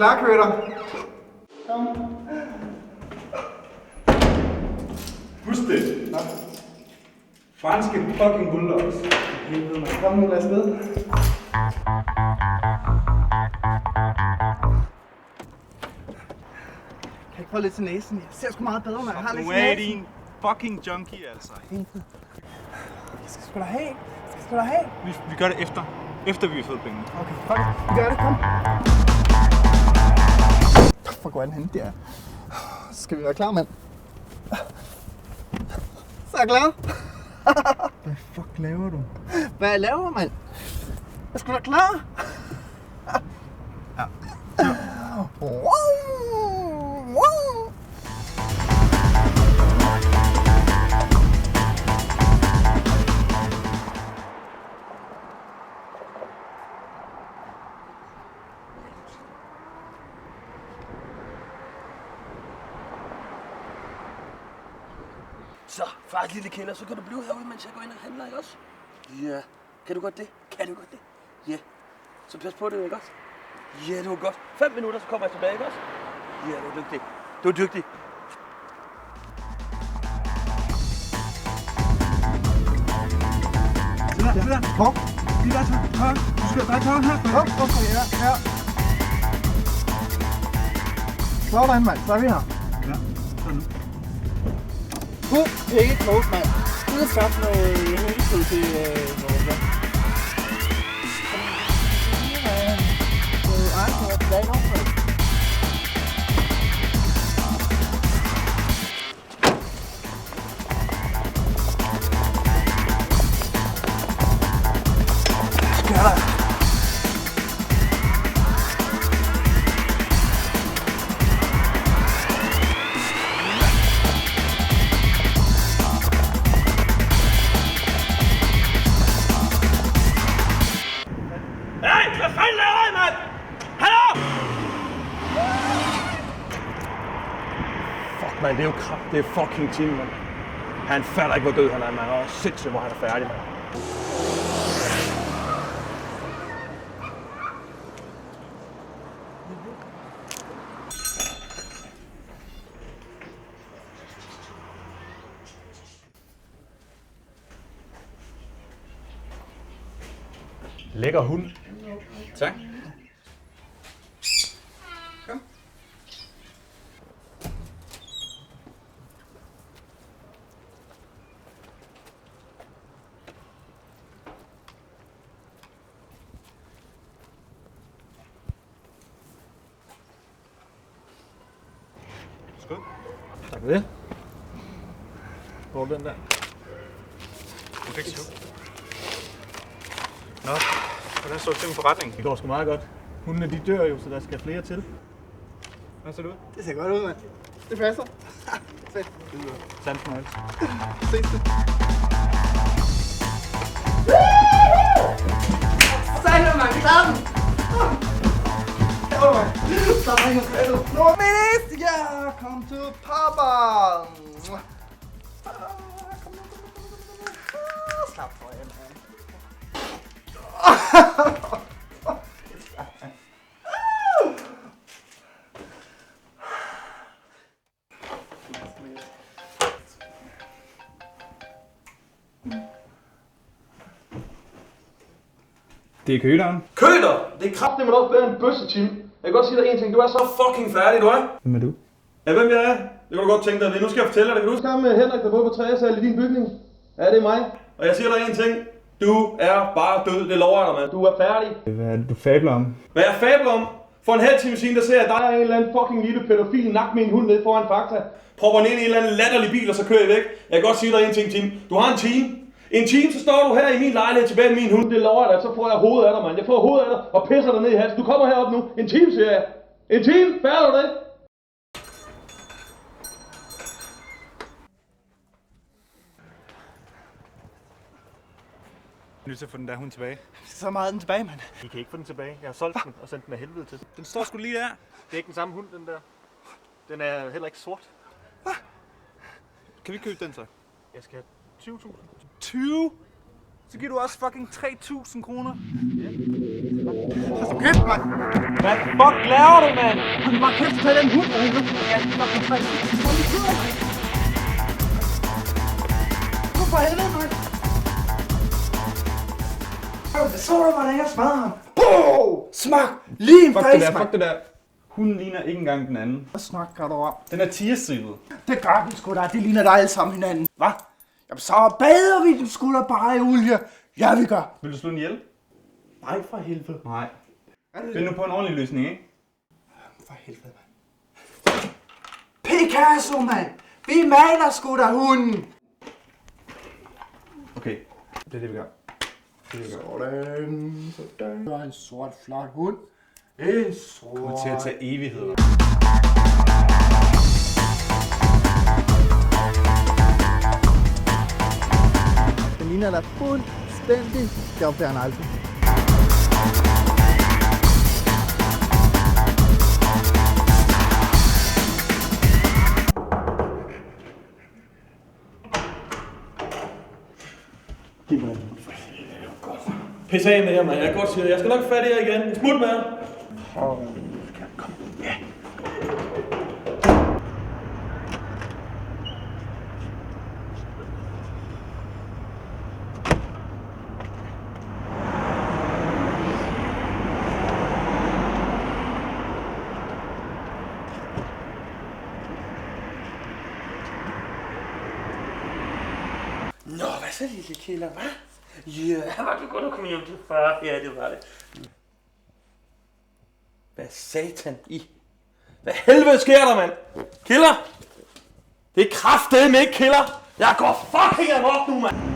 klar, Køter? Kom. Husk det. Franske fucking bulldogs. Helvede, man. Kom nu, lad os ved. Kan jeg ikke prøve lidt til næsen? Jeg ser sgu meget bedre, når jeg har lidt til næsen. Nu er din fucking junkie, altså. Jeg skal sgu da have. Vi gør det efter vi har fået pengene. Okay, fuck it. Vi gør det, kom. Fuck, hvor er den henne der? Så skal vi være klar, mand. Så er jeg klar. Hvad fuck laver du? Hvad jeg laver, mand? Jeg skal da klar. Ja. Wow. Så, fars lille kælder, så kan du blive herude, mens jeg går ind og handler, ikke også? Ja. Kan du godt det? Ja. Så pas på det, ikke også? Ja, det var godt. 5 minutter, så kommer jeg tilbage, ikke også? Ja, du er dygtig. Se der. Kom. Lige der, tørre. Du skal dreje tørre her. Kom, ja. Sådan, mand. Så er vi her. Ja, sådan nu. Ikke close, mand. Du har skabt noget hensyn til noget der. Hvad fanden laver I, mand? Hallo? Fuck, mand, det er jo kraft. Det er fucking Tim, mand. Han fatter ikke, hvor død han er, mand. Og sindssygt, hvor han er færdig, mand. Lækker hund. Tak. Kom. Skål. Tak for det. Hvor er den der? Perfekt. Nå, hvordan står det til med forretningen? Det går sgu meget godt. Hundene de dør jo, så der skal flere til. Hvordan ser det ud? Det ser godt ud, mand. Det passer. Fedt. Sand fornøjelse. Ses det. Sejler, mand. Vi klarer den. Så ringer skridtet. Nu er minist! Ja, kom til papa. Kom nu. Slap for jer, mand. Det er køderen. Køler! Det er kraftedeme også bedre end bøsse, Tim. Jeg kan godt sige dig en ting. Du er så fucking færdig, du er. Hvem er du? Ja, hvem jeg er? Det kan du godt tænke dig. Nu skal jeg fortælle dig. Kan du huske ham med Henrik, der boede på 3. sal i din bygning? Ja, det er mig. Og jeg siger dig en ting. Du er bare død. Det lover jeg dig, mand. Du er færdig. Hvad er det, du fabler om? Hvad jeg fabler om? For en halv time siden, der ser jeg dig og en eller anden fucking lille pædofil nakke med en hund ned foran Fakta. Propper den ind i en eller anden latterlig bil, og så kører jeg væk. Jeg kan godt sige dig en ting, Tim. Du har en time. En time, så står du her i min lejlighed tilbage med min hund. Det lover jeg dig. Så får jeg hovedet af dig, mand. Jeg får hovedet af dig og pisser dig ned i halsen. Du kommer herop nu. En time, siger jeg. En time. Færdig du det? Jeg er nødt til at få den der hund tilbage. Så meget den tilbage, mand. I kan ikke få den tilbage. Jeg har solgt den og sendt den af helvede til. Den står sgu lige der. Det er ikke den samme hund, den der. Den er heller ikke sort. Kan vi købe den så? Jeg skal have 20.000. 20? Så giver du også fucking 3.000 kroner. Ja. Så kæft, mand! Hvad fuck laver du, mand? Han bare kæft, tag den hund, og helvede! Ja, det var for fanden. Hvor vi kører, mand! Kom for helvede, mand! Så du, hvordan jeg smadrer ham? Boom! Smag! Lige en face, mand! Fuck det der. Hunden ligner ikke engang den anden. Hvad snakker du om? Den er tigerstribet. Det gør den sgu da. Det ligner dig alle sammen hinanden. Hvad? Jamen så bader vi den sgu da bare i olie. Ja, vi gør. Vil du slå den ihjel? Nej, for helvede. Nej. Find nu på en ordentlig løsning, ikke? For helvede, mand. Picasso, mand. Vi maler sgu da hunden. Okay. Det er det, vi gør. Sådan. Sådan. Det var en sort, flot hund. En sort. Det kommer til at tage evigheder. Den ligner da fuldstændig. Det opdager han aldrig. Pis af med jer, mand. Jeg kan godt sige det. Jeg skal nok fatte jer igen. Smut med jer. Kom. Ja. Nå, hvad så, lille killer, hva'? Ja, var du godt at komme hjem til far? Ja, det var det. Hvad satan i? Hvad helvede sker der, mand? Killer! Det er kraftedeme ikke killer! Jeg går fucking amok nu, mand!